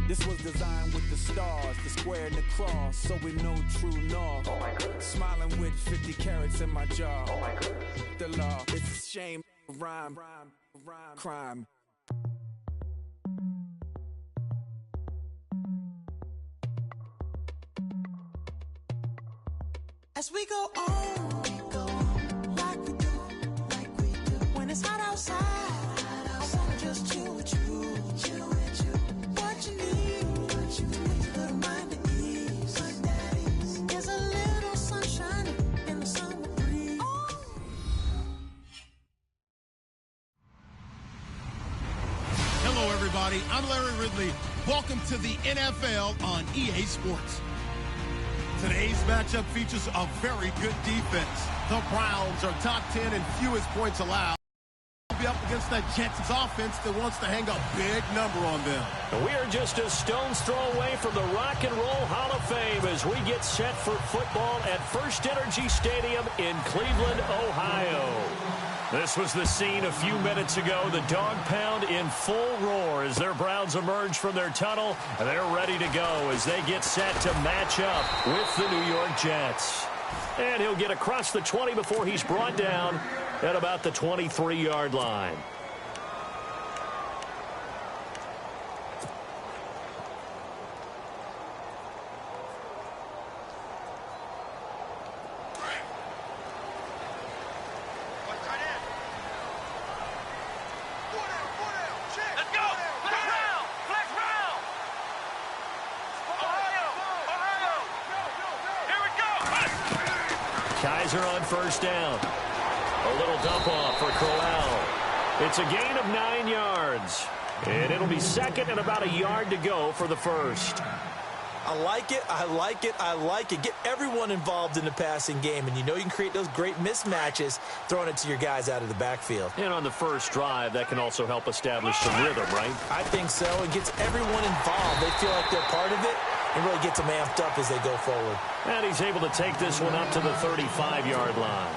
This was designed with the stars, the square and the cross, so we know true north. Oh my goodness. Smiling with 50 carats in my jaw. Oh my goodness. The law, it's a shame, rhyme, crime. As we go on, like we do, when it's hot outside, I wanna just chill with you. What you need, a little mind at ease. There's a little sunshine in the summer breeze. Hello, everybody. I'm Larry Ridley. Welcome to the NFL on EA Sports. Today's matchup features a very good defense. The Browns are top 10 in fewest points allowed. They'll be up against that Jets offense that wants to hang a big number on them. We are just a stone's throw away from the Rock and Roll Hall of Fame as we get set for football at First Energy Stadium in Cleveland, Ohio. This was the scene a few minutes ago. The dog pound in full roar as their Browns emerge from their tunnel. And they're ready to go as they get set to match up with the New York Jets. And he'll get across the 20 before he's brought down at about the 23-yard line. Kaiser on first down. A little dump off for Crowell. It's a gain of 9 yards. And it'll be second and about a yard to go for the first. I like it, I like it, I like it. Get everyone involved in the passing game, and you know you can create those great mismatches throwing it to your guys out of the backfield. And on the first drive, that can also help establish some rhythm, right? I think so. It gets everyone involved. They feel like they're part of it, and really gets them amped up as they go forward. And he's able to take this one up to the 35-yard line.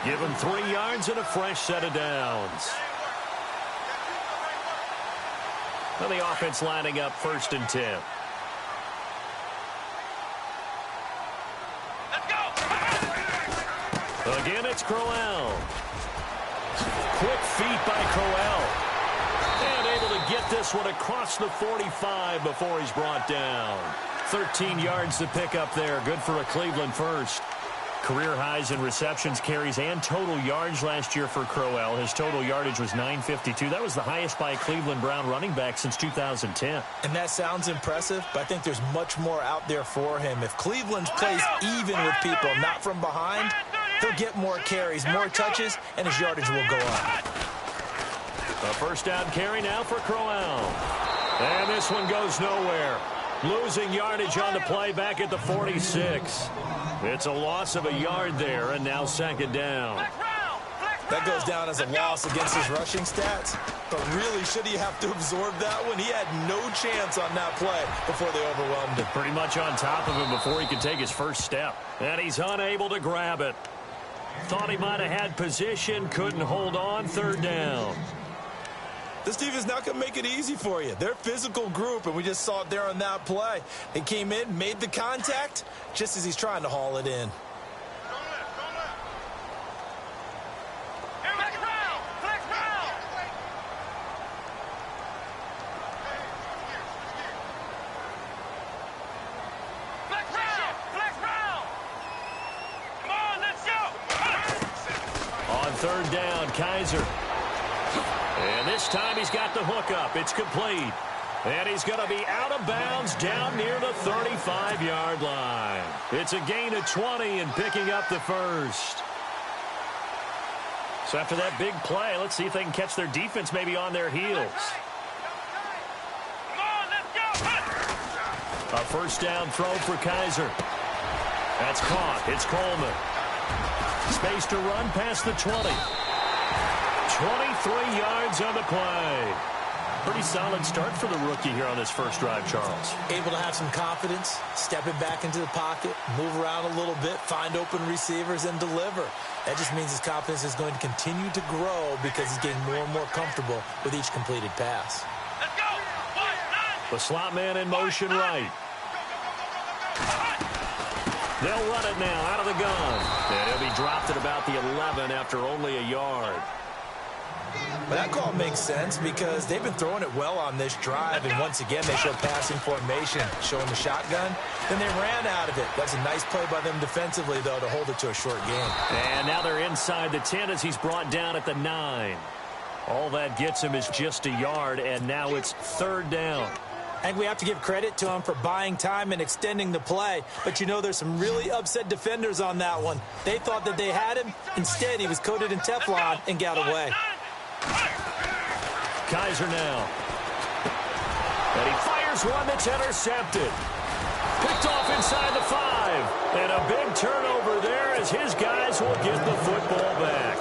Give him 3 yards and a fresh set of downs. And the offense lining up 1st and 10. Again, it's Crowell. Quick feet by Crowell. And able to get this one across the 45 before he's brought down. 13 yards to pick up there. Good for a Cleveland first. Career highs in receptions, carries, and total yards last year for Crowell. His total yardage was 952. That was the highest by a Cleveland Brown running back since 2010. And that sounds impressive, but I think there's much more out there for him. If Cleveland plays even with people, not from behind, he'll get more carries, more touches, and his yardage will go up. A first down carry now for Crowell. And this one goes nowhere. Losing yardage on the play back at the 46. It's a loss of a yard there, and now second down. That goes down as a loss against his rushing stats. But really, should he have to absorb that one? He had no chance on that play before they overwhelmed him. Pretty much on top of him before he could take his first step. And he's unable to grab it. Thought he might have had position, couldn't hold on, third down. This defense not going to make it easy for you. They're a physical group, and we just saw it there on that play. They came in, made the contact, just as he's trying to haul it in. On third down, Kaiser. And this time he's got the hook up. It's complete. And he's going to be out of bounds down near the 35-yard line. It's a gain of 20 and picking up the first. So after that big play, let's see if they can catch their defense maybe on their heels. A first down throw for Kaiser. That's caught. It's Coleman. Space to run past the 20. 23 yards on the play. Pretty solid start for the rookie here on his first drive, Charles. Able to have some confidence, stepping back into the pocket, move around a little bit, find open receivers, and deliver. That just means his confidence is going to continue to grow because he's getting more and more comfortable with each completed pass. Let's go! 1, 9, The slot man in motion right. They'll run it now out of the gun. And he'll be dropped at about the 11 after only a yard. But that call makes sense because they've been throwing it well on this drive, and once again they show passing formation, showing the shotgun. Then they ran out of it. That's a nice play by them defensively, though, to hold it to a short game. And now they're inside the 10 as he's brought down at the 9. All that gets him is just a yard, and now it's 3rd down. And we have to give credit to him for buying time and extending the play. But, you know, there's some really upset defenders on that one. They thought that they had him. Instead, he was coated in Teflon and got away. Kaiser now. And he fires one that's intercepted. Picked off inside the 5. And a big turnover there as his guys will get the football back.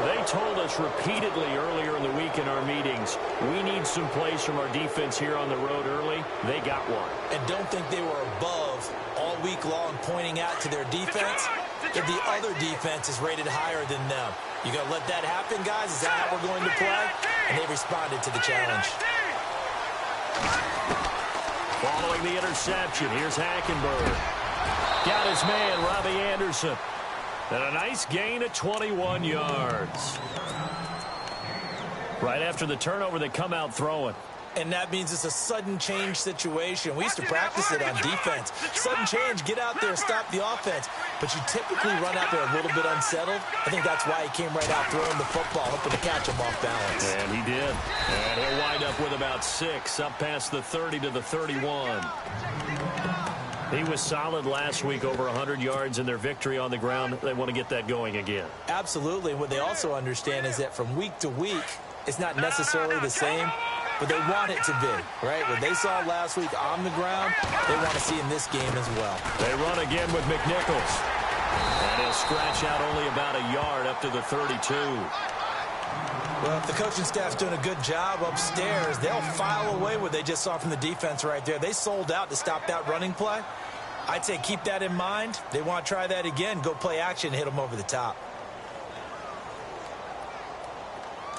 They told us repeatedly earlier in the week in our meetings, we need some plays from our defense here on the road early. They got one. And don't think they were above all week long pointing out to their defense that the other defense is rated higher than them. You got to let that happen, guys? Is that how we're going to play? And they responded to the challenge. Following the interception, here's Hackenberg. Got his man, Robbie Anderson. And a nice gain of 21 yards. Right after the turnover, they come out throwing. And that means it's a sudden change situation. We used to practice it on defense. Sudden change, get out there, stop the offense. But you typically run out there a little bit unsettled. I think that's why he came right out throwing the football, hoping to catch him off balance. And he did. And he'll wind up with about 6, up past the 30 to the 31. He was solid last week, over 100 yards in their victory on the ground. They want to get that going again. Absolutely. What they also understand is that from week to week, it's not necessarily the same, but they want it to be, right? What they saw last week on the ground, they want to see in this game as well. They run again with McNichols. And he'll scratch out only about a yard up to the 32. Well, if the coaching staff's doing a good job upstairs, they'll file away what they just saw from the defense right there. They sold out to stop that running play. I'd say keep that in mind. They want to try that again, go play action, hit them over the top.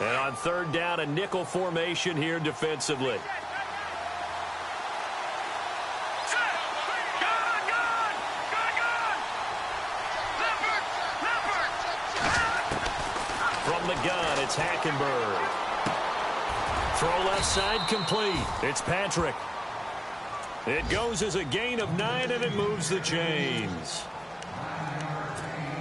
And on 3rd down, a nickel formation here defensively. From the gun, it's Hackenberg. Throw left side complete. It's Patrick. It goes as a gain of 9, and it moves the chains.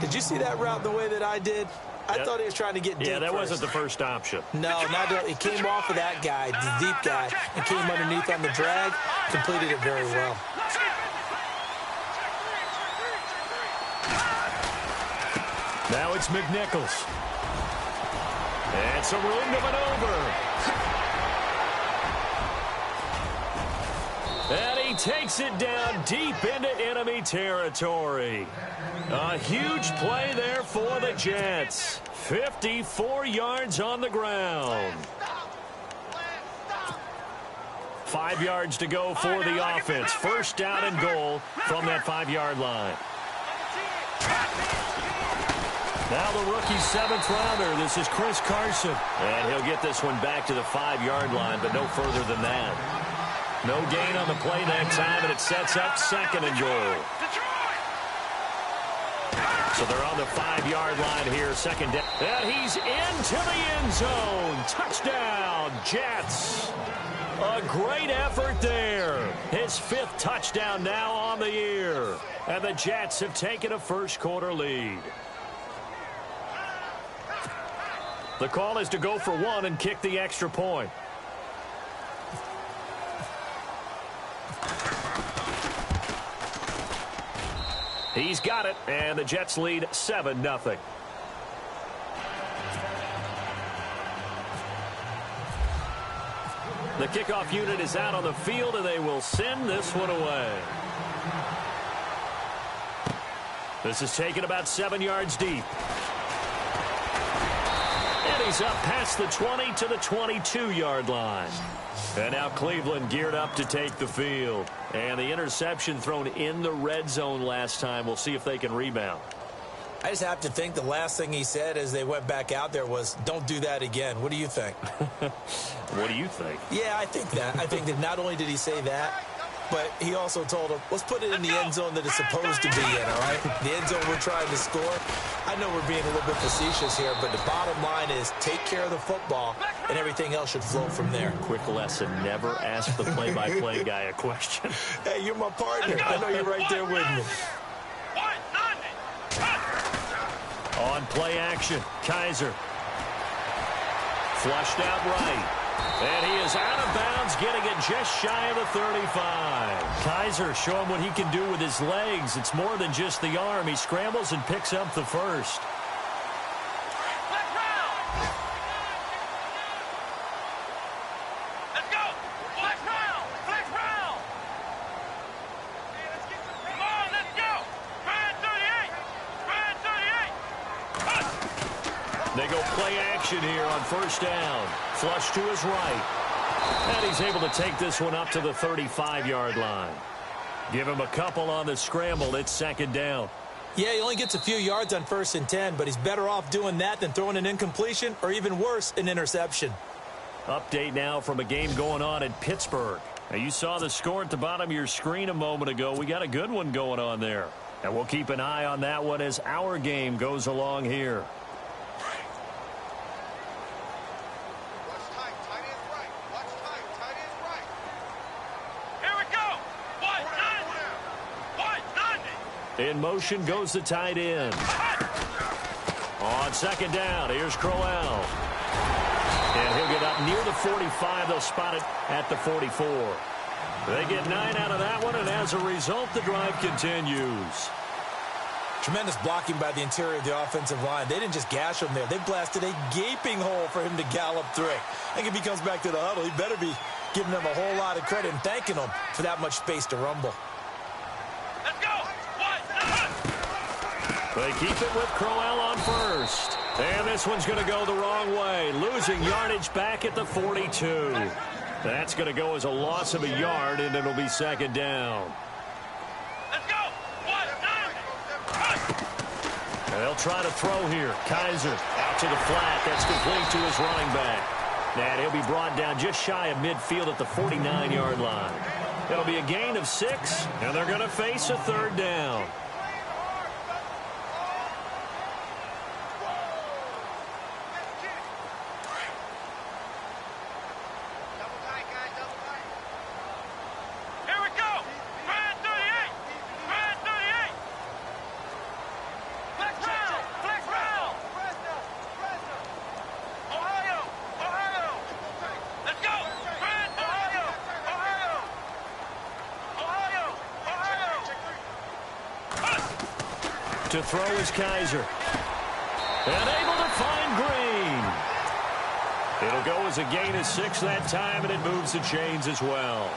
Did you see that route the way that I did? I thought he was trying to get deep. Yeah, that first. wasn't the first option. No, it came off of that guy, the deep guy, and came underneath on the drag, completed it very well. Now it's McNichols. And some room to maneuver. And he takes it down deep into enemy territory. A huge play there for the Jets. 54 yards on the ground. 5 yards to go for the offense. 1st down and goal from that 5-yard line. Now the rookie 7th rounder. This is Chris Carson. And he'll get this one back to the 5-yard line, but no further than that. No gain on the play that time, and it sets up 2nd and goal. So they're on the 5-yard line here, 2nd down. And he's into the end zone. Touchdown, Jets. A great effort there. His 5th touchdown now on the year. And the Jets have taken a first-quarter lead. The call is to go for 1 and kick the extra point. He's got it, and the Jets lead 7-0. The kickoff unit is out on the field, and they will send this one away. This is taken about 7 yards deep. And he's up past the 20 to the 22-yard line. And now Cleveland geared up to take the field. And the interception thrown in the red zone last time. We'll see if they can rebound. I just have to think the last thing he said as they went back out there was, don't do that again. What do you think? What do you think? Yeah, I think that. I think that not only did he say that, but he also told him, let's put it in the end zone that it's supposed to be in, all right? The end zone we're trying to score. I know we're being a little bit facetious here, but the bottom line is take care of the football, and everything else should flow from there. Quick lesson, never ask the play-by-play guy a question. Hey, you're my partner. I know you're right there with me. On play action, Kaiser. Flushed out right. And he is out of bounds, getting it just shy of the 35. Kaiser, show him what he can do with his legs. It's more than just the arm. He scrambles and picks up the first. Let's go! Flex round! Flex round! Come on, let's go! Ryan 38! Ryan 38! They go play action here on first down. Flush to his right. And he's able to take this one up to the 35-yard line. Give him a couple on the scramble. It's second down. Yeah, he only gets a few yards on 1st and 10, but he's better off doing that than throwing an incompletion or even worse, an interception. Update now from a game going on in Pittsburgh. Now, you saw the score at the bottom of your screen a moment ago. We got a good one going on there. And we'll keep an eye on that one as our game goes along here. In motion goes the tight end. On second down, here's Crowell. And he'll get up near the 45. They'll spot it at the 44. They get 9 out of that one, and as a result, the drive continues. Tremendous blocking by the interior of the offensive line. They didn't just gash him there. They blasted a gaping hole for him to gallop through. I think if he comes back to the huddle, he better be giving them a whole lot of credit and thanking them for that much space to rumble. They keep it with Crowell on first. And this one's going to go the wrong way. Losing yardage back at the 42. That's going to go as a loss of a yard, and it'll be second down. Let's go! They'll try to throw here. Kaiser out to the flat. That's complete to his running back. And he'll be brought down just shy of midfield at the 49-yard line. It'll be a gain of 6, and they're going to face a third down. To throw is Kaiser. And able to find Green. It'll go as a gain of 6 that time, and it moves the chains as well.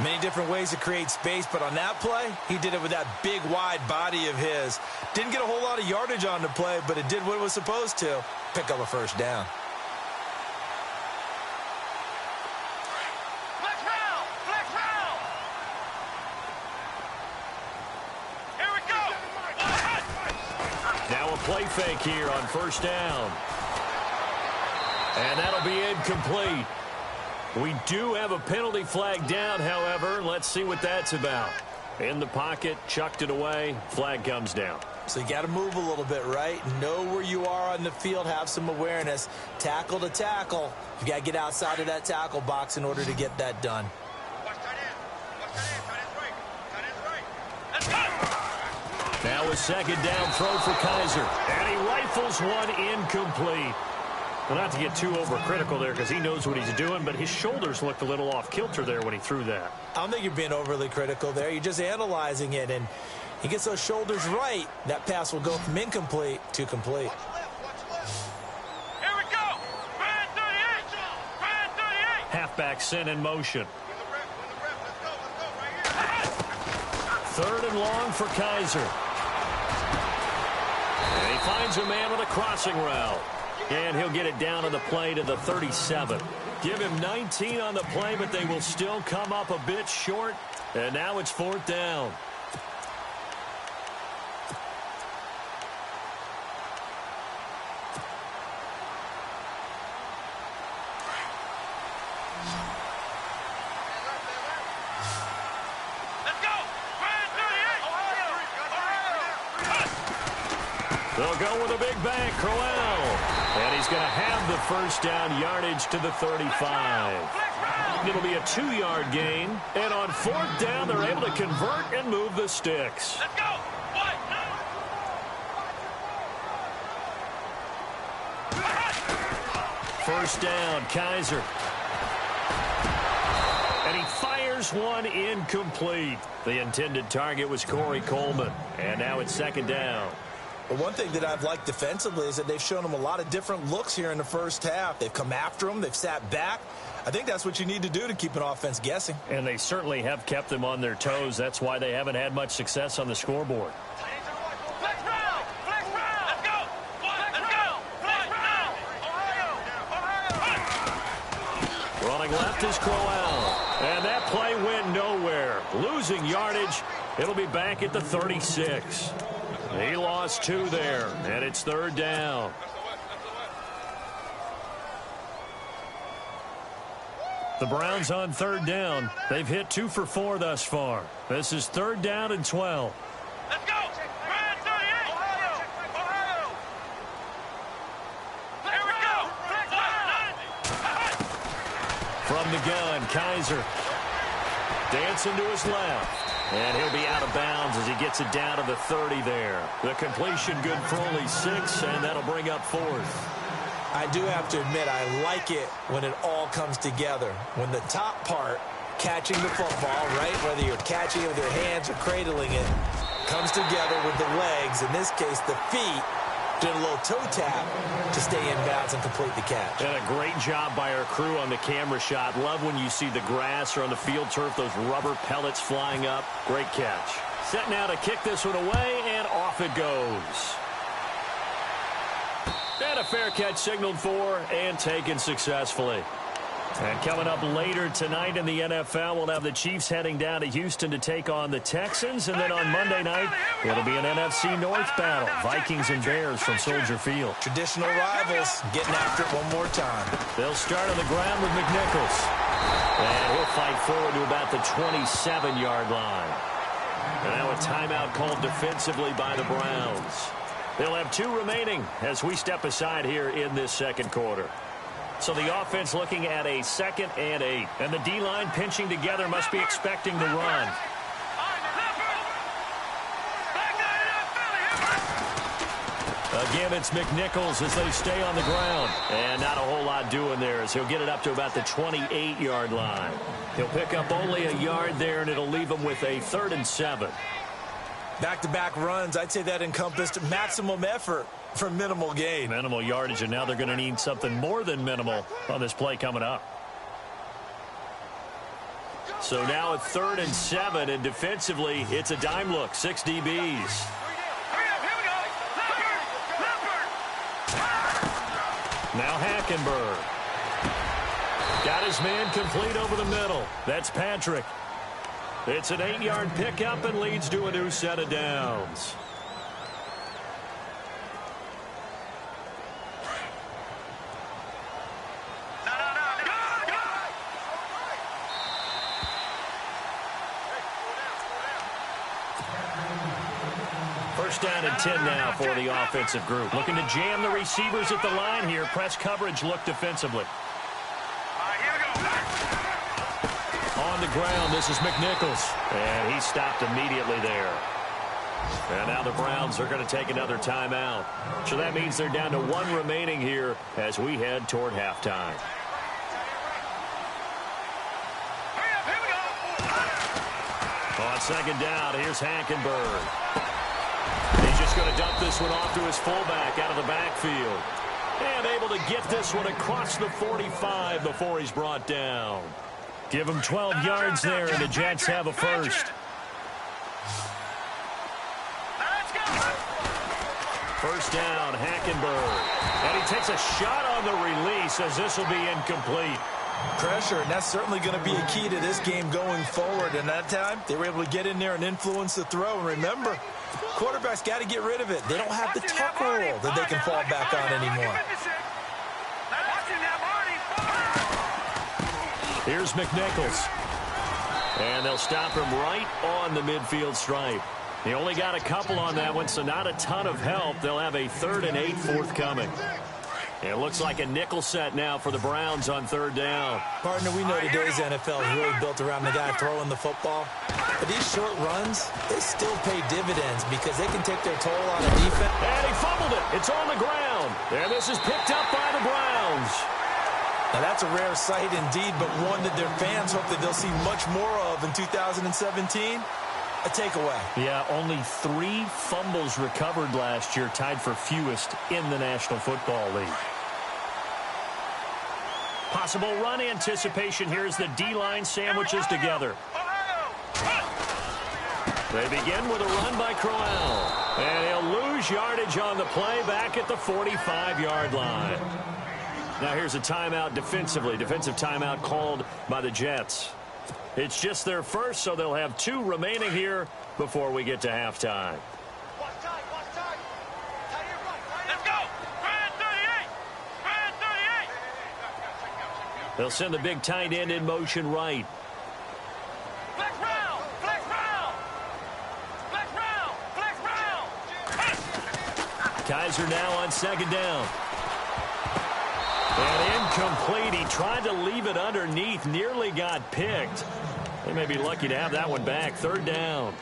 Many different ways to create space, but on that play, he did it with that big, wide body of his. Didn't get a whole lot of yardage on the play, but it did what it was supposed to. Pick up a first down. Play fake here on first down. And that'll be incomplete. We do have a penalty flag down, however. Let's see what that's about. In the pocket, chucked it away, flag comes down. So you got to move a little bit, right? Know where you are on the field, have some awareness. Tackle to tackle. You got to get outside of that tackle box in order to get that done. Now a second down throw for Kaiser. And he rifles one incomplete. Well, not to get too overcritical there because he knows what he's doing, but his shoulders looked a little off kilter there when he threw that. I don't think you're being overly critical there. You're just analyzing it, and he gets those shoulders right. That pass will go from incomplete to complete. Here we go! Ryan 38! Ryan 38! Halfback sent in motion. Third and long for Kaiser. And he finds a man with a crossing route. And he'll get it down on the play to the 37. Give him 19 on the play, but they will still come up a bit short. And now it's fourth down. They'll go with a big bang, Crowell. And he's going to have the first down yardage to the 35. It'll be a 2-yard gain. And on 4th down, they're able to convert and move the sticks. Let's go. First down, Kaiser. And he fires one incomplete. The intended target was Corey Coleman. And now it's 2nd down. Well, one thing that I've liked defensively is that they've shown him a lot of different looks here in the first half. They've come after him. They've sat back. I think that's what you need to do to keep an offense guessing. And they certainly have kept them on their toes. That's why they haven't had much success on the scoreboard. Running left is Crowell. And that play went nowhere. Losing yardage. It'll be back at the 36. He lost 2 there, and it's 3rd down. The Browns on 3rd down. They've hit 2 for 4 thus far. This is 3rd down and 12. Let's go. Brand 38. Ohio. Here we go. From the gun, Kaiser. Dancing to his left. And he'll be out of bounds as he gets it down to the 30 there. The completion good for only 6, and that'll bring up 4th. I do have to admit, I like it when it all comes together. When the top part, catching the football, right, whether you're catching it with your hands or cradling it, comes together with the legs, in this case the feet, doing a little toe tap to stay in bounds and complete the catch. And a great job by our crew on the camera shot. Love when you see the grass or on the field turf, those rubber pellets flying up. Great catch. Set now to kick this one away, and off it goes. And a fair catch signaled for and taken successfully. And coming up later tonight in the NFL, we'll have the Chiefs heading down to Houston to take on the Texans. And then on Monday night, it'll be an NFC North battle. Vikings and Bears from Soldier Field. Traditional rivals getting after it one more time. They'll start on the ground with McNichols. And he'll fight forward to about the 27-yard line. And now a timeout called defensively by the Browns. They'll have 2 remaining as we step aside here in this 2nd quarter. So the offense looking at a 2nd and 8. And the D-line pinching together must be expecting the run. Again, it's McNichols as they stay on the ground. And not a whole lot doing there as he'll get it up to about the 28-yard line. He'll pick up only a yard there, and it'll leave him with a 3rd and 7. Back-to-back runs, I'd say that encompassed maximum effort for minimal gain. Minimal yardage, and now they're going to need something more than minimal on this play coming up. So now a 3rd and 7, and defensively, it's a dime look. 6 DBs. Now Hackenberg. Got his man complete over the middle. That's Patrick. It's an 8-yard pickup and leads to a new set of downs. First down and 10 now for the offensive group. Looking to jam the receivers at the line here. Press coverage look defensively. On the ground, this is McNichols. And he stopped immediately there. And now the Browns are going to take another timeout. So that means they're down to 1 remaining here as we head toward halftime. On 2nd down, here's Hackenberg. He's just going to dump this one off to his fullback out of the backfield. And able to get this one across the 45 before he's brought down. Give him 12 yards there, and the Jets have a first. First down, Hackenberg. And he takes a shot on the release as this will be incomplete. Pressure, and that's certainly going to be a key to this game going forward. And that time, they were able to get in there and influence the throw. And remember, quarterbacks got to get rid of it. They don't have the tuck rule that they can fall back on anymore. Here's McNichols. And they'll stop him right on the midfield stripe. He only got a couple on that one, so not a ton of help. They'll have a 3rd and 8 forthcoming. It looks like a nickel set now for the Browns on 3rd down. Partner, we know today's NFL is really built around the guy throwing the football. But these short runs, they still pay dividends because they can take their toll on a defense. And he fumbled it. It's on the ground. And this is picked up by the Browns. Now, that's a rare sight indeed, but one that their fans hope that they'll see much more of in 2017. A takeaway. Yeah, only 3 fumbles recovered last year, tied for fewest in the National Football League. Possible run anticipation here as the D-line sandwiches together. They begin with a run by Crowell. And he'll lose yardage on the play back at the 45-yard line. Now here's a timeout defensively. Defensive timeout called by the Jets. It's just their first, so they'll have 2 remaining here before we get to halftime. Let's go! Brand 38! Brand 38! They'll send the big tight end in motion right. Flex round! Flex round! Flex round! Flex round! Kaiser now on 2nd down. And incomplete. He tried to leave it underneath. Nearly got picked. They may be lucky to have that one back. 3rd down.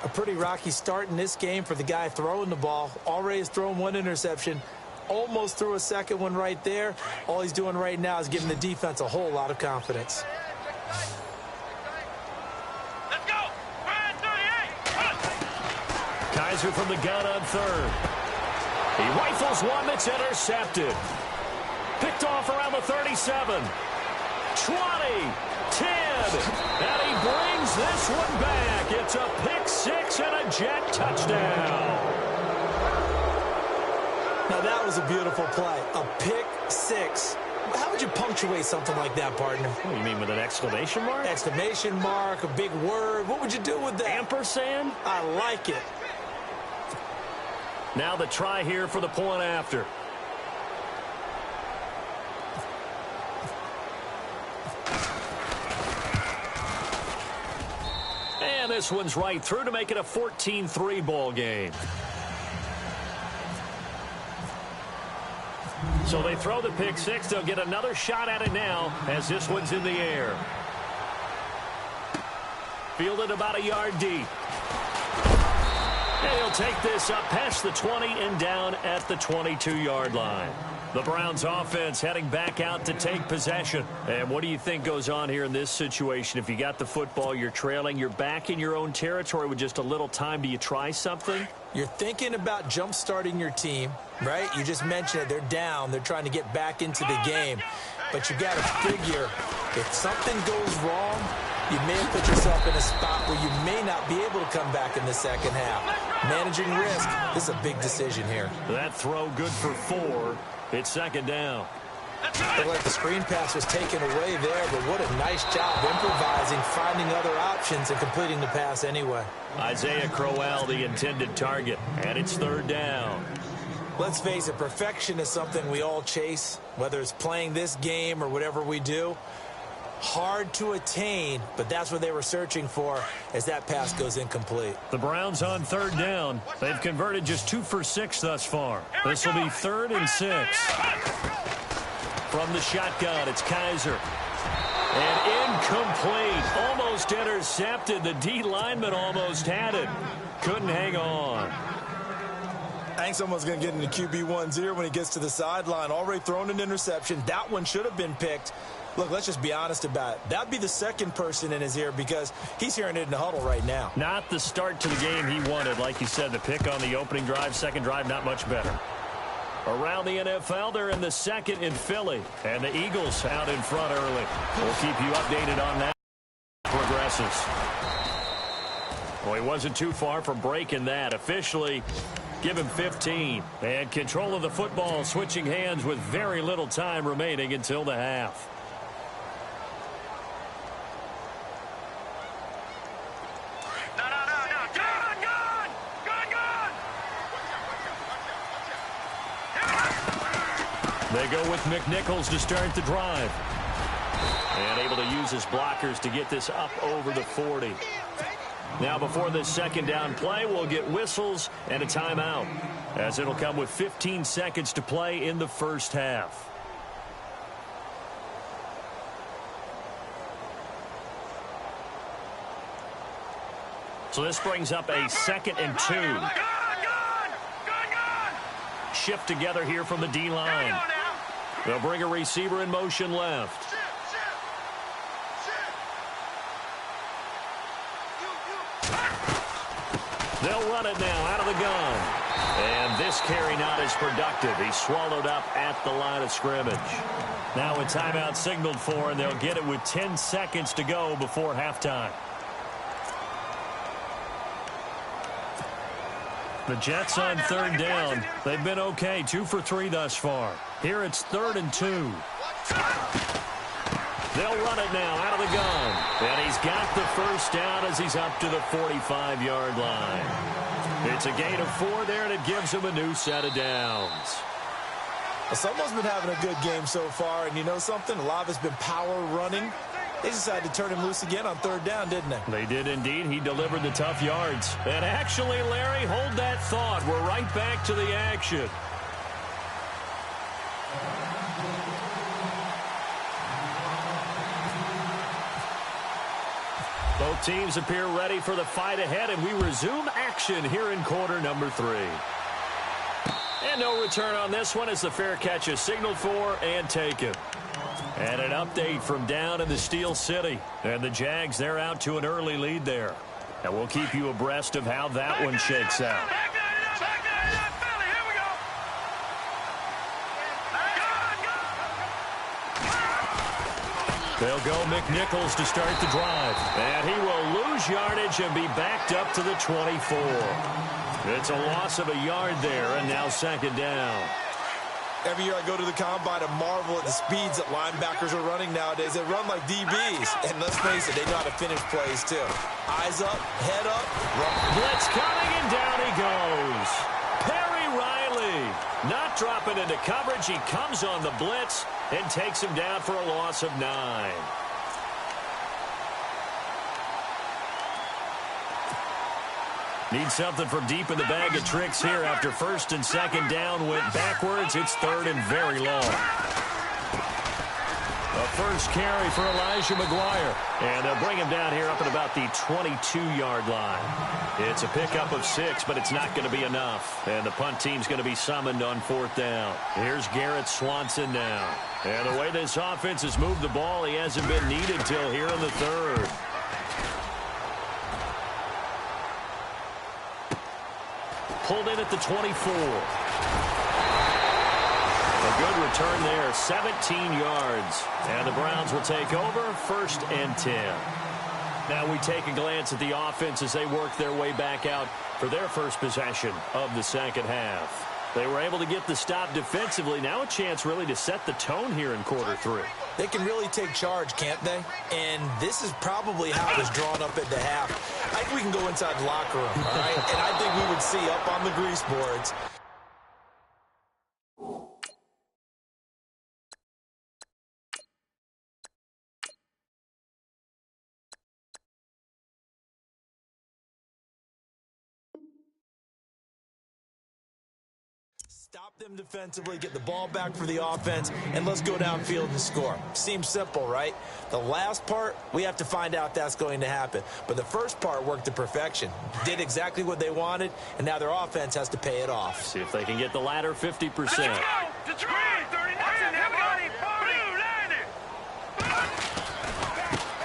A pretty rocky start in this game for the guy throwing the ball. Already has thrown 1 interception. Almost threw a second one right there. All he's doing right now is giving the defense a whole lot of confidence. Let's go! Brand 38! Kaiser from the gun on 3rd. He rifles one that's intercepted. Picked off around the 37. 20. 10. And he brings this one back. It's a pick 6 and a Jet touchdown. Now that was a beautiful play. A pick 6. How would you punctuate something like that, partner? What, you mean with an exclamation mark? Exclamation mark, a big word. What would you do with that? Ampersand? I like it. Now the try here for the point after. And this one's right through to make it a 14-3 ball game. So they throw the pick 6. They'll get another shot at it now as this one's in the air. Fielded about a yard deep. And he'll take this up past the 20 and down at the 22-yard line. The Browns offense heading back out to take possession. And what do you think goes on here in this situation? If you got the football, you're trailing, you're back in your own territory with just a little time. Do you try something? You're thinking about jump-starting your team, right? You just mentioned it. They're down. They're trying to get back into the game. But you got to figure if something goes wrong, you may have put yourself in a spot where you may not be able to come back in the second half. Managing risk, this is a big decision here. That throw good for 4. It's 2nd down. Looked like the screen pass was taken away there, but what a nice job improvising, finding other options, and completing the pass anyway. Isaiah Crowell, the intended target, and it's 3rd down. Let's face it, perfection is something we all chase, whether it's playing this game or whatever we do. Hard to attain, but that's what they were searching for as that pass goes incomplete. The Browns on 3rd down. They've converted just 2 for 6 thus far. This will be 3rd and 6. From the shotgun, it's Kaiser. And incomplete. Almost intercepted. The D lineman almost had it. Couldn't hang on. I think someone's going to get into QB1-0 when he gets to the sideline. Already thrown an interception. That one should have been picked. Look, let's just be honest about it. That'd be the second person in his ear because he's hearing it in the huddle right now. Not the start to the game he wanted. Like you said, the pick on the opening drive, second drive, not much better. Around the NFL, they're in the 2nd in Philly. And the Eagles out in front early. We'll keep you updated on that. Progresses. Well, he wasn't too far from breaking that. Officially, give him 15. And control of the football switching hands with very little time remaining until the half. They go with McNichols to start the drive. And able to use his blockers to get this up over the 40. Now, before this second down play, we'll get whistles and a timeout, as it'll come with 15 seconds to play in the first half. So this brings up a 2nd and 2. Shift together here from the D-line. They'll bring a receiver in motion left. They'll run it now out of the gun. And this carry not as productive. He's swallowed up at the line of scrimmage. Now a timeout signaled for, and they'll get it with 10 seconds to go before halftime. The Jets on 3rd down. They've been okay, 2 for 3 thus far. Here it's 3rd and 2. They'll run it now out of the gun. And he's got the first down as he's up to the 45-yard line. It's a gain of 4 there, and it gives him a new set of downs. Well, someone's been having a good game so far, and you know something? A lot of it's been power running. They decided to turn him loose again on 3rd down, didn't they? They did indeed. He delivered the tough yards. And actually, Larry, hold that thought. We're right back to the action. Both teams appear ready for the fight ahead, and we resume action here in quarter number 3. And no return on this one as the fair catch is signaled for and taken. And an update from down in the Steel City. And the Jags, they're out to an early lead there. And we'll keep you abreast of how that one shakes out. They'll go McNichols to start the drive. And he will lose yardage and be backed up to the 24. It's a loss of a yard there, and now 2nd down. Every year I go to the combine and marvel at the speeds that linebackers are running nowadays. They run like DBs. And let's face it, they know how to finish plays too. Eyes up, head up, run. Blitz coming, and down he goes. Perry Riley not dropping into coverage. He comes on the blitz and takes him down for a loss of 9. Need something from deep in the bag of tricks here after 1st and 2nd down went backwards. It's 3rd and very long. A first carry for Elijah McGuire. And they'll bring him down here up at about the 22-yard line. It's a pickup of 6, but it's not going to be enough. And the punt team's going to be summoned on 4th down. Here's Garrett Swanson now. And the way this offense has moved the ball, he hasn't been needed till here in the 3rd. Pulled in at the 24. A good return there, 17 yards. And the Browns will take over, 1st and 10. Now we take a glance at the offense as they work their way back out for their first possession of the second half. They were able to get the stop defensively. Now a chance really to set the tone here in quarter 3. They can really take charge, can't they? And this is probably how it was drawn up at the half. I think we can go inside the locker room, all right? And I think we would see up on the grease boards. Stop them defensively, get the ball back for the offense, and let's go downfield and score. Seems simple, right? The last part, we have to find out that's going to happen. But the first part worked to perfection. Did exactly what they wanted, and now their offense has to pay it off. See if they can get the latter 50%.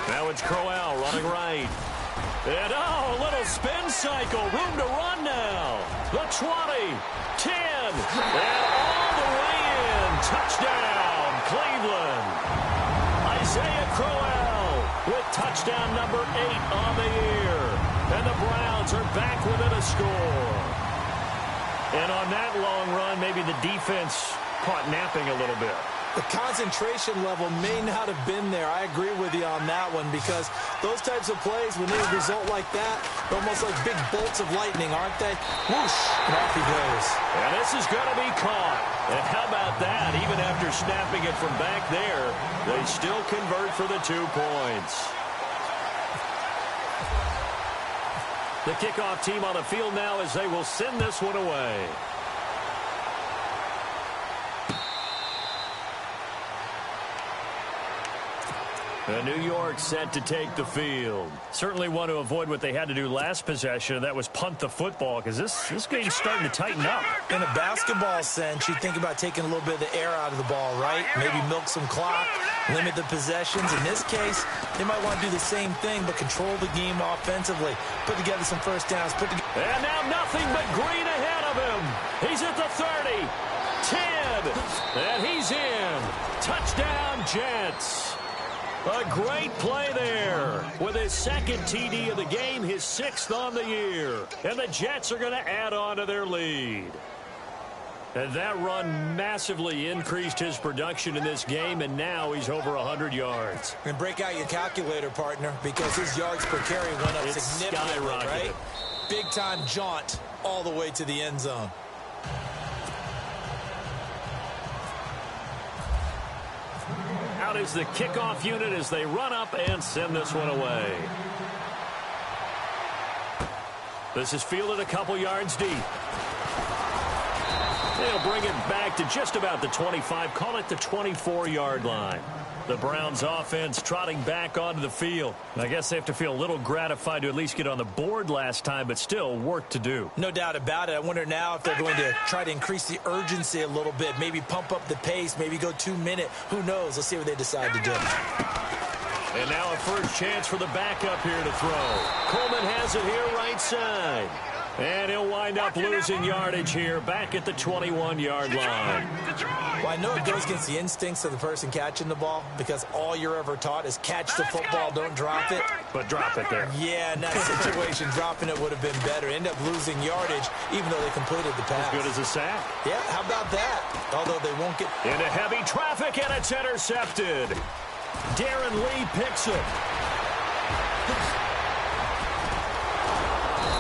Now it's Crowell running right. And a little spin cycle. Room to run now. The 20, 10, and all the way in. Touchdown, Cleveland. Isaiah Crowell with touchdown number 8 on the year. And the Browns are back within a score. And on that long run, maybe the defense caught napping a little bit. The concentration level may not have been there. I agree with you on that one, because those types of plays, when they result like that, they're almost like big bolts of lightning, aren't they? Whoosh, and off he goes. And this is going to be caught. And how about that? Even after snapping it from back there, they still convert for the 2 points. The kickoff team on the field now as they will send this one away. New York set to take the field. Certainly want to avoid what they had to do last possession, and that was punt the football, because this game's starting to tighten up. In a basketball sense, you think about taking a little bit of the air out of the ball, right? Maybe milk some clock, limit the possessions. In this case, they might want to do the same thing, but control the game offensively. Put together some first downs. And now nothing but green ahead of him. He's at the 30, 10, and he's in. Touchdown, Jets. A great play there with his second TD of the game, his 6th on the year. And the Jets are going to add on to their lead. And that run massively increased his production in this game, and now he's over 100 yards. And break out your calculator, partner, because his yards per carry went up significantly, right? Big-time jaunt all the way to the end zone. Out is the kickoff unit as they run up and send this one away. This is fielded a couple yards deep. They'll bring it back to just about the 25, call it the 24-yard line. The Browns offense trotting back onto the field. I guess they have to feel a little gratified to at least get on the board last time, but still work to do. No doubt about it. I wonder now if they're going to try to increase the urgency a little bit, maybe pump up the pace, maybe go 2-minute. Who knows? Let's see what they decide to do. And now a first chance for the backup here to throw. Coleman has it here right side. And he'll wind up losing yardage here back at the 21-yard line. Well, I know it goes against the instincts of the person catching the ball because all you're ever taught is catch the football, don't drop it. But drop it there. Yeah, in that situation, dropping it would have been better. End up losing yardage even though they completed the pass. As good as a sack. Yeah, how about that? Although they won't get... Into heavy traffic, and it's intercepted. Darren Lee picks it.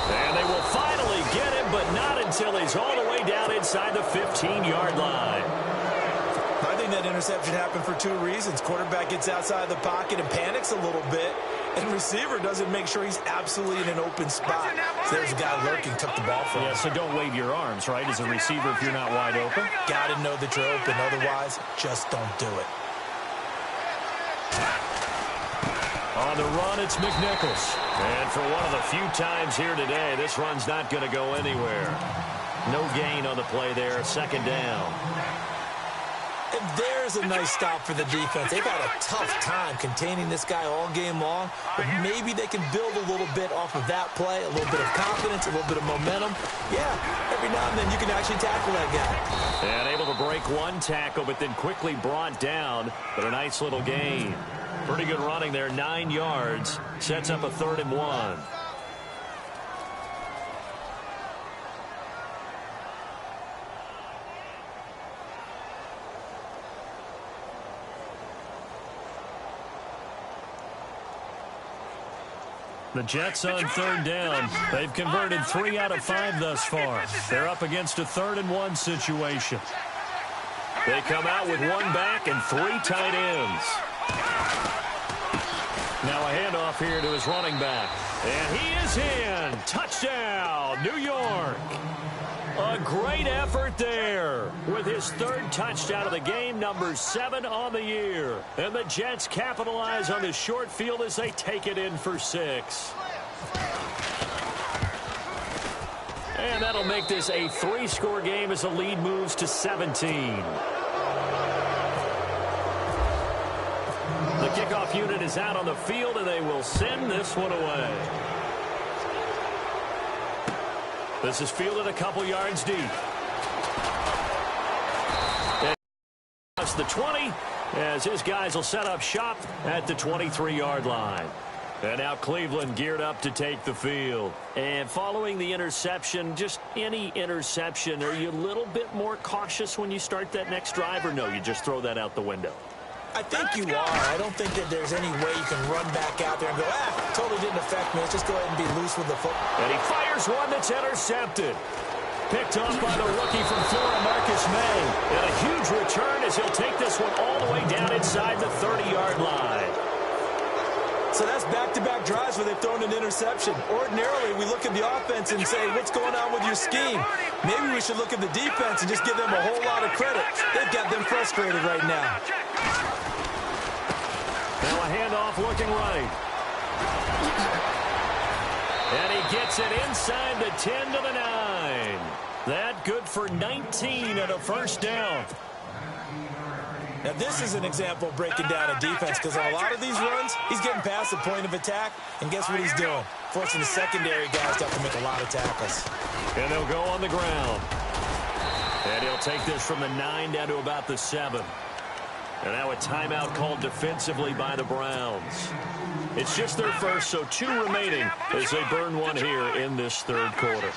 And they will finally get him, but not until he's all the way down inside the 15-yard line. I think that interception happened for 2 reasons. Quarterback gets outside the pocket and panics a little bit, and receiver doesn't make sure he's absolutely in an open spot. So there's a guy lurking, took the ball from him. Yeah, so don't wave your arms, right, as a receiver if you're not wide open. Got to know that you're open. Otherwise, just don't do it. On the run, it's McNichols. And for one of the few times here today, this run's not going to go anywhere. No gain on the play there, second down. And there's a nice stop for the defense. They've had a tough time containing this guy all game long, but maybe they can build a little bit off of that play, a little bit of confidence, a little bit of momentum. Yeah, every now and then you can actually tackle that guy. And able to break one tackle, but then quickly brought down, but a nice little gain. Pretty good running there, 9 yards. Sets up a 3rd and 1. The Jets on 3rd down. They've converted 3 out of 5 thus far. They're up against a 3rd and 1 situation. They come out with 1 back and 3 tight ends. Now a handoff here to his running back. And he is in. Touchdown, New York. A great effort there with his 3rd touchdown of the game, number 7 on the year. And the Jets capitalize on the short field as they take it in for 6. And that'll make this a 3-score game as the lead moves to 17. The kickoff unit is out on the field, and they will send this one away. This is fielded a couple yards deep. And the 20, as his guys will set up shop at the 23-yard line. And now Cleveland geared up to take the field. And following the interception, just any interception, are you a little bit more cautious when you start that next drive, or no, you just throw that out the window? I think you are. I don't think that there's any way you can run back out there and go, totally didn't affect me. Let's just go ahead and be loose with the football. And he fires one that's intercepted. Picked off by the rookie from Florida, Marcus May. And a huge return as he'll take this one all the way down inside the 30-yard line. So that's back-to-back drives where they've thrown an interception. Ordinarily, we look at the offense and say, what's going on with your scheme? Maybe we should look at the defense and just give them a whole lot of credit. They've got them frustrated right now. Now a handoff looking right. And he gets it inside the 10 to the 9. That good for 19 and a first down. Now, this is an example of breaking down a defense because on a lot of these runs, he's getting past the point of attack, and guess what he's doing? Forcing the secondary guys to have to make a lot of tackles. And they'll go on the ground. And he'll take this from the 9 down to about the 7. And now a timeout called defensively by the Browns. It's just their first, so 2 remaining as they burn one here in this third quarter.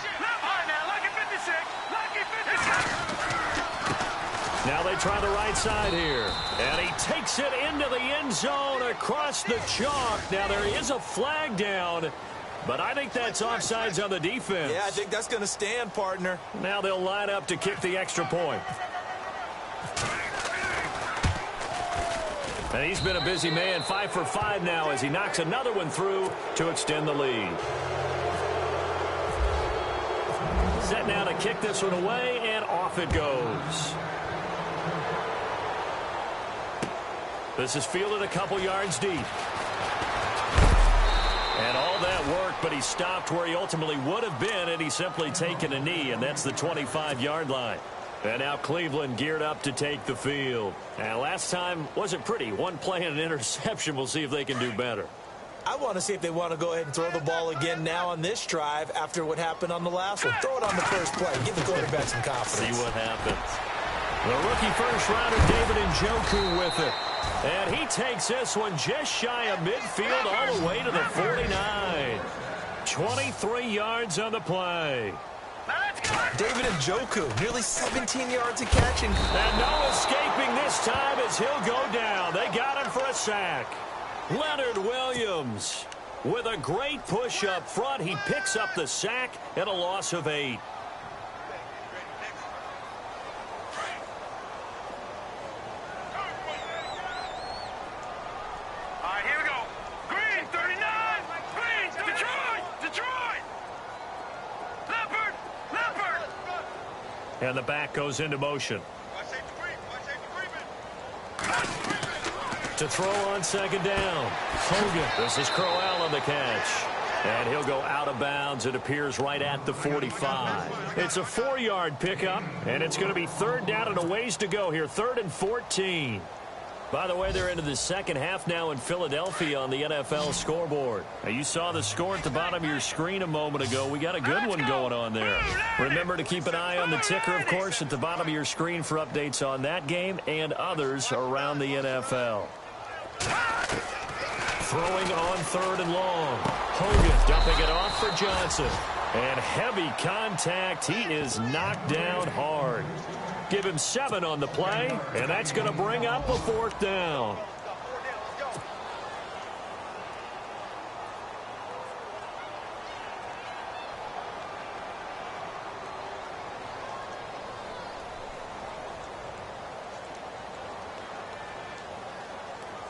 Now they try the right side here. And he takes it into the end zone across the chalk. Now there is a flag down, but I think that's offsides on the defense. Yeah, I think that's going to stand, partner. Now they'll line up to kick the extra point. And he's been a busy man, 5 for 5 now as he knocks another one through to extend the lead. Set now to kick this one away, and off it goes. This is fielded a couple yards deep. And all that work, but he stopped where he ultimately would have been, and he's simply taken a knee, and that's the 25-yard line. And now Cleveland geared up to take the field. And last time wasn't pretty. One play and an interception. We'll see if they can do better. I want to see if they want to go ahead and throw the ball again now on this drive after what happened on the last one. Throw it on the first play. Give the quarterback some confidence. See what happens. The rookie first-rounder David Njoku with it. And he takes this one just shy of midfield all the way to the 49. 23 yards on the play. David Njoku, nearly 17 yards of catching. And no escaping this time as he'll go down. They got him for a sack. Leonard Williams with a great push up front. He picks up the sack and a loss of 8. And the back goes into motion. To throw on second down. Hogan. This is Crowell on the catch. And he'll go out of bounds. It appears right at the 45. It's a 4-yard pickup, and it's going to be third down and a ways to go here. 3rd and 14. By the way, they're into the second half now in Philadelphia on the NFL scoreboard. Now, you saw the score at the bottom of your screen a moment ago. We got a good one going on there. Remember to keep an eye on the ticker, of course, at the bottom of your screen for updates on that game and others around the NFL. Throwing on 3rd and long. Hogan dumping it off for Johnson. And heavy contact. He is knocked down hard. Give him 7 on the play, and that's going to bring up a 4th down.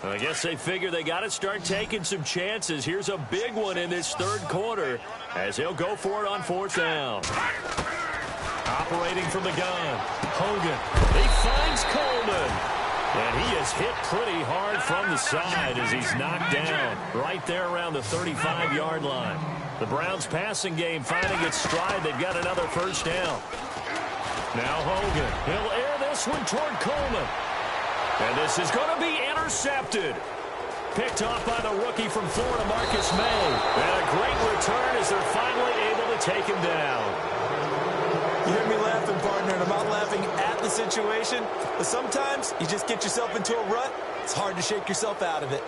I guess they figure they got to start taking some chances. Here's a big one in this third quarter as he'll go for it on 4th down. Operating from the gun. Hogan. He finds Coleman. And he is hit pretty hard from the side as he's knocked down right there around the 35-yard line. The Browns passing game finding its stride. They've got another first down. Now Hogan. He'll air this one toward Coleman. And this is going to be intercepted. Picked off by the rookie from Florida, Marcus May. And a great return as they're finally able to take him down. You hear me laughing, partner, and I'm not laughing at the situation, but sometimes you just get yourself into a rut. It's hard to shake yourself out of it.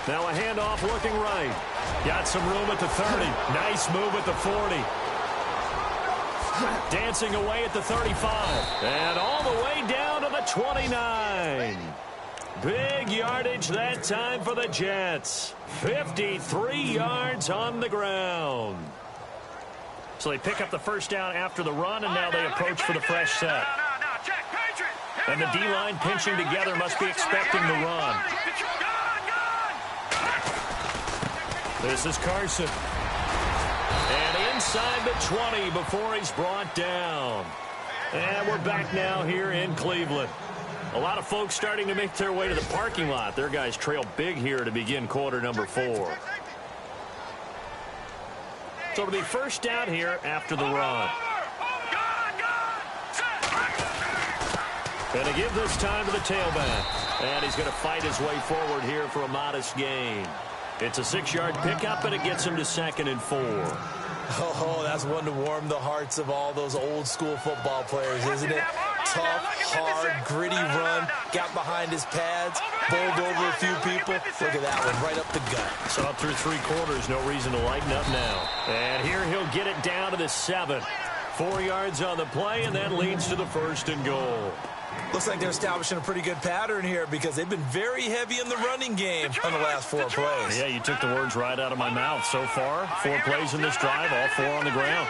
Now a handoff looking right. Got some room at the 30. Nice move at the 40. Dancing away at the 35. And all the way down to the 29. Big yardage that time for the Jets. 53 yards on the ground. So they pick up the first down after the run, and now they approach for the fresh set. And the D-line pinching together must be expecting the run. This is Carson. And inside the 20 before he's brought down. And we're back now here in Cleveland. A lot of folks starting to make their way to the parking lot. Their guys trail big here to begin quarter number 4. So it'll be first down here after the run. Going to give this time to the tailback. And he's going to fight his way forward here for a modest gain. It's a 6-yard pickup, and it gets him to 2nd and 4. Oh, that's one to warm the hearts of all those old-school football players, isn't it? Tough, hard, gritty run, got behind his pads, bowled over a few people. Look at that one, right up the gut. So up through 3 quarters, no reason to lighten up now. And here he'll get it down to the 7. 4 yards on the play, and that leads to the 1st and goal. Looks like they're establishing a pretty good pattern here because they've been very heavy in the running game on the last 4 plays. Yeah, you took the words right out of my mouth. So far, 4 plays in this drive, all 4 on the ground.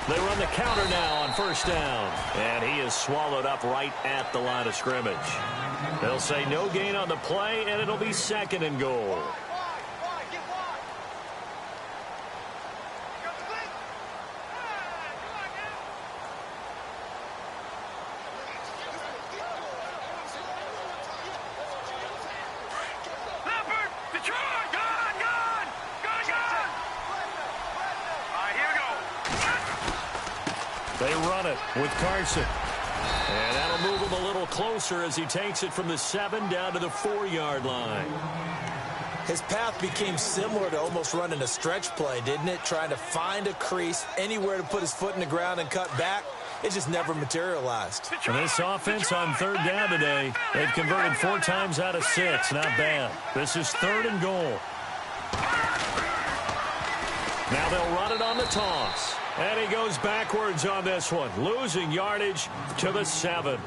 They run the counter now on first down. And he is swallowed up right at the line of scrimmage. They'll say no gain on the play, and it'll be 2nd and goal. They run it with Carson. And that'll move him a little closer as he takes it from the 7 down to the 4-yard line. His path became similar to almost running a stretch play, didn't it? Trying to find a crease, anywhere to put his foot in the ground and cut back. It just never materialized. And this offense on 3rd down today, they've converted 4 times out of 6. Not bad. This is 3rd and goal. Now they'll run it on the toss. And he goes backwards on this one, losing yardage to the 7.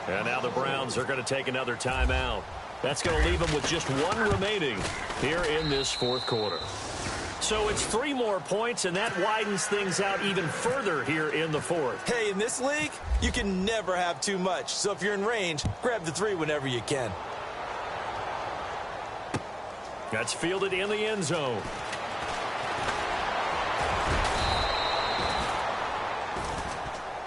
And now the Browns are going to take another timeout. That's going to leave them with just 1 remaining here in this 4th quarter. So it's 3 more points, and that widens things out even further here in the 4th. Hey, in this league, you can never have too much. So if you're in range, grab the 3 whenever you can. That's fielded in the end zone.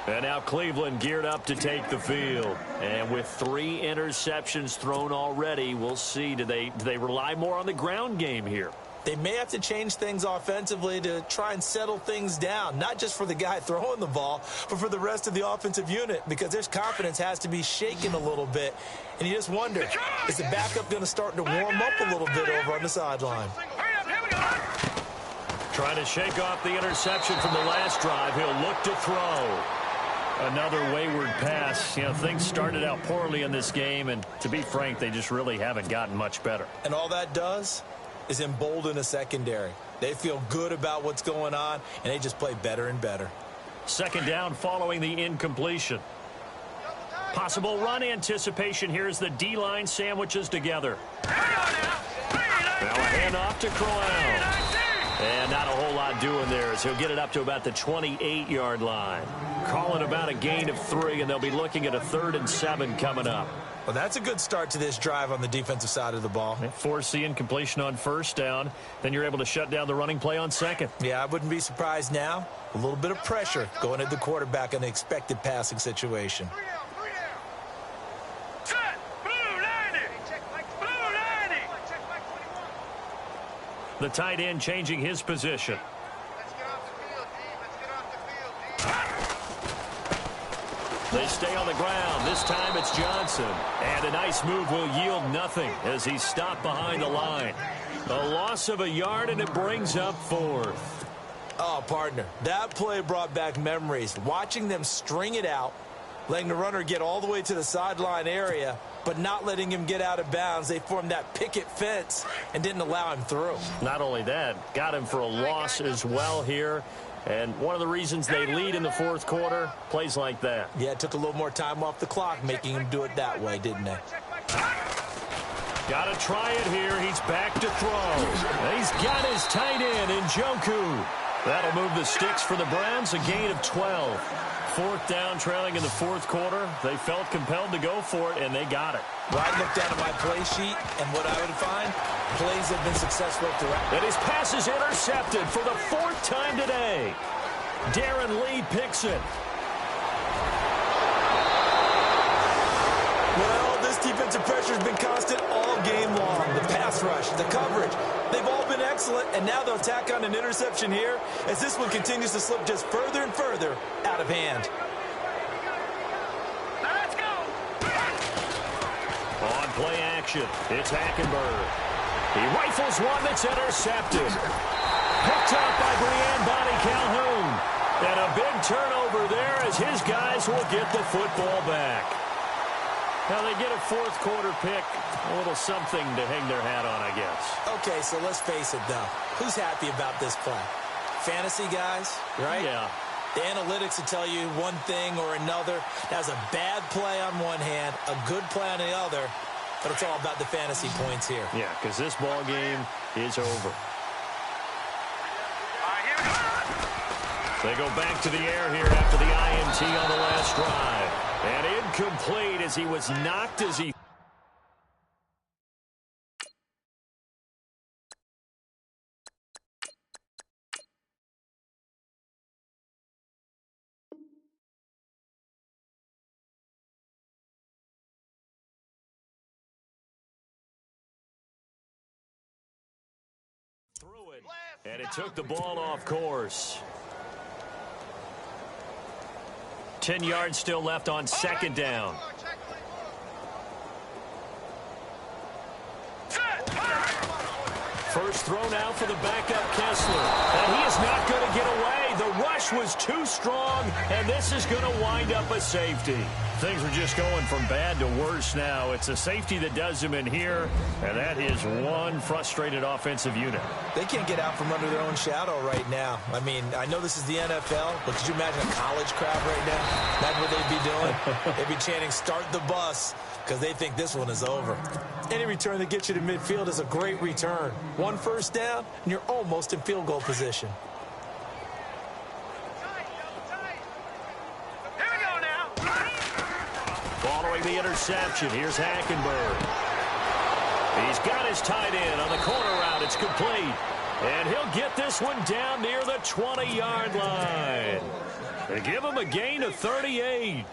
And now Cleveland geared up to take the field. And with 3 interceptions thrown already, we'll see. Do they rely more on the ground game here? They may have to change things offensively to try and settle things down, not just for the guy throwing the ball, but for the rest of the offensive unit, because their confidence has to be shaken a little bit. And you just wonder, is the backup going to start to warm up a little bit over on the sideline? Trying to shake off the interception from the last drive. He'll look to throw. Another wayward pass. You know, things started out poorly in this game, and to be frank, they just really haven't gotten much better. And all that does is embolden a secondary. They feel good about what's going on, and they just play better and better. 2nd down following the incompletion. Possible run anticipation here as the D-line sandwiches together. Now a handoff to Crowell. And not a whole lot doing there as he'll get it up to about the 28-yard line. Calling about a gain of 3, and they'll be looking at a 3rd and 7 coming up. Well, that's a good start to this drive on the defensive side of the ball. Force the incompletion on first down. Then you're able to shut down the running play on 2nd. Yeah, I wouldn't be surprised now. A little bit of pressure going at the quarterback in the expected passing situation. The tight end changing his position. They stay on the ground. This time it's Johnson. And a nice move will yield nothing as he's stopped behind the line. A loss of a yard, and it brings up 4th. Oh, partner, that play brought back memories. Watching them string it out, letting the runner get all the way to the sideline area, but not letting him get out of bounds. They formed that picket fence and didn't allow him through. Not only that, got him for a loss as well here. And one of the reasons they lead in the fourth quarter, plays like that. Yeah, it took a little more time off the clock, making him do it that way, didn't they? Got to try it here. He's back to throw. He's got his tight end in Njoku. That'll move the sticks for the Browns, a gain of 12. Fourth down, trailing in the fourth quarter. They felt compelled to go for it, and they got it. Well, I looked down at my play sheet, and what I would find, plays have been successful throughout. And his pass is intercepted for the fourth time today. Darren Lee picks it. Well, this defensive pressure has been constant all game long. The pass rush, the coverage, they've all been excellent, and now they'll tack on an interception here as this one continues to slip just further and further out of hand. Let's go. On play action, it's Hackenberg. He rifles one that's intercepted. Picked up by Brian Bonnie Calhoun. And a big turnover there as his guys will get the football back. Now they get a fourth quarter pick, a little something to hang their hat on, I guess. Okay, so let's face it, though. Who's happy about this play? Fantasy guys, right? Yeah. The analytics will tell you one thing or another. That was a bad play on one hand, a good play on the other, but it's all about the fantasy points here. Yeah, because this ball game is over. They go back to the air here after the INT on the last drive. And incomplete as he was knocked as he... threw it, and it took the ball off course. 10 yards still left on second down. First throw now for the backup Kessler. And he is not going to get away. The rush was too strong, and this is going to wind up a safety. Things are just going from bad to worse now. It's a safety that does him in here, and that is one frustrated offensive unit. They can't get out from under their own shadow right now. I mean, I know this is the NFL, but could you imagine a college crowd right now? That's what they'd be doing. They'd be chanting, "Start the bus," because they think this one is over. Any return that gets you to midfield is a great return. One first down, and you're almost in field goal position. Here we go now. Following the interception, here's Hackenberg. He's got his tight end on the corner route. It's complete. And he'll get this one down near the 20-yard line. They give him a gain of 38.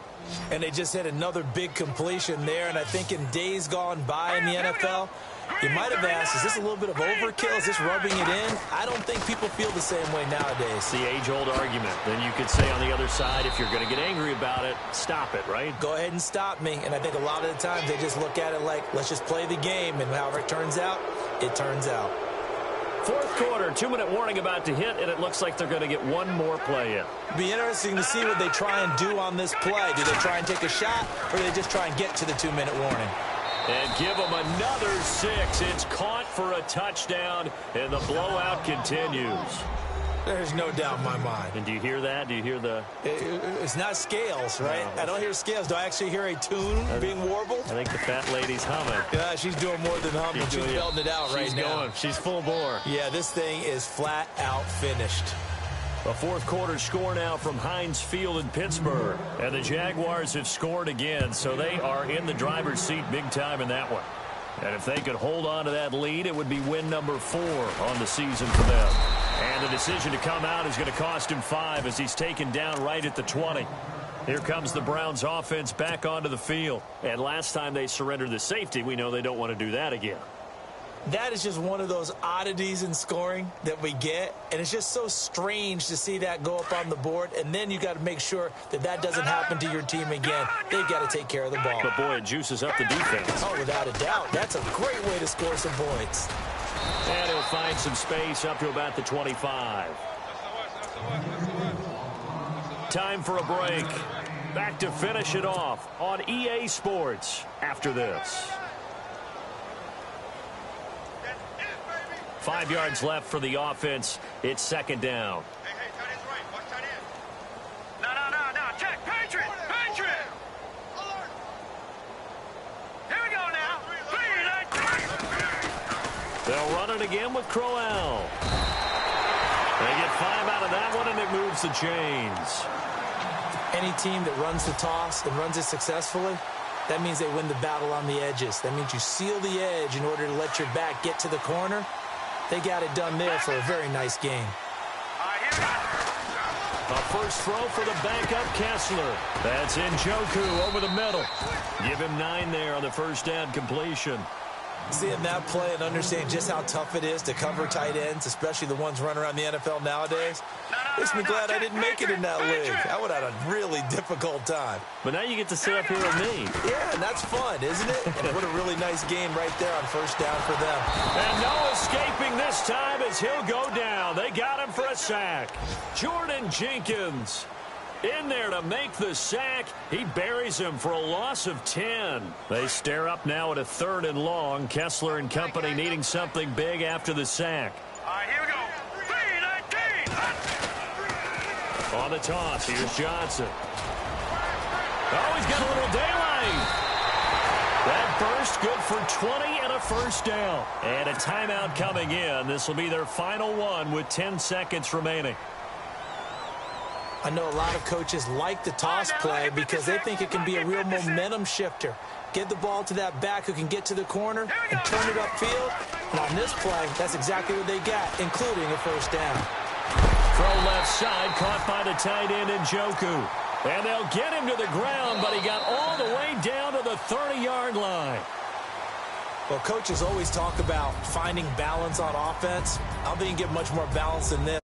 And they just had another big completion there. And I think in days gone by in the NFL, you might have asked, is this a little bit of overkill? Is this rubbing it in? I don't think people feel the same way nowadays. The age-old argument. Then you could say on the other side, if you're going to get angry about it, stop it, right? Go ahead and stop me. And I think a lot of the times they just look at it like, let's just play the game. And however it turns out, it turns out. Fourth quarter, 2-minute warning about to hit, and it looks like they're going to get one more play in. It'll be interesting to see what they try and do on this play. Do they try and take a shot, or do they just try and get to the 2-minute warning? And give them another 6. It's caught for a touchdown, and the blowout continues. There's no doubt in my mind. And do you hear that? Do you hear the... It's not scales, right? No. I don't hear scales. Do I actually hear a tune being warbled? I think the fat lady's humming. Yeah, she's doing more than humming. She's belting it out right now. She's going. She's full bore. Yeah, this thing is flat out finished. A fourth quarter score now from Heinz Field in Pittsburgh. And the Jaguars have scored again, so they are in the driver's seat big time in that one. And if they could hold on to that lead, it would be win number 4 on the season for them. And the decision to come out is going to cost him 5 as he's taken down right at the 20. Here comes the Browns offense back onto the field. And last time they surrendered the safety, we know they don't want to do that again. That is just one of those oddities in scoring that we get. And it's just so strange to see that go up on the board. And then you got to make sure that that doesn't happen to your team again. They've got to take care of the ball. But, boy, it juices up the defense. Oh, without a doubt. That's a great way to score some points. And he'll find some space up to about the 25. Time for a break. Back to finish it off on EA Sports after this. 5 yards left for the offense. It's second down. Hey, tight end's right. Watch tight end. No. Check. Patriot. Alert. Here we go now. 3, 9, 3. They'll run it again with Crowell. They get 5 out of that one, and it moves the chains. Any team that runs the toss and runs it successfully, that means they win the battle on the edges. That means you seal the edge in order to let your back get to the corner. They got it done there for a very nice game. A first throw for the backup Kessler. That's Njoku over the middle. Give him 9 there on the first down completion. Seeing that play and understanding just how tough it is to cover tight ends, especially the ones running around the NFL nowadays, makes me glad I didn't make it in that league. I would have had a really difficult time. But now you get to sit up here with me. Yeah, and that's fun, isn't it? And what a really nice game right there on first down for them. And no escaping this time as he'll go down. They got him for a sack. Jordan Jenkins in there to make the sack. He buries him for a loss of 10. They stare up now at a 3rd and long. Kessler and company needing something big after the sack. All right, here we go. 3, 19. On the toss, here's Johnson. Oh, he's got a little daylight. That burst good for 20 and a first down. And a timeout coming in. This will be their final one with 10 seconds remaining. I know a lot of coaches like the toss play because they think it can be a real momentum shifter. Get the ball to that back who can get to the corner and turn it upfield. And on this play, that's exactly what they got, including a first down. Throw left side, caught by the tight end Njoku. And they'll get him to the ground, but he got all the way down to the 30-yard line. Well, coaches always talk about finding balance on offense. I don't think you can get much more balance than this.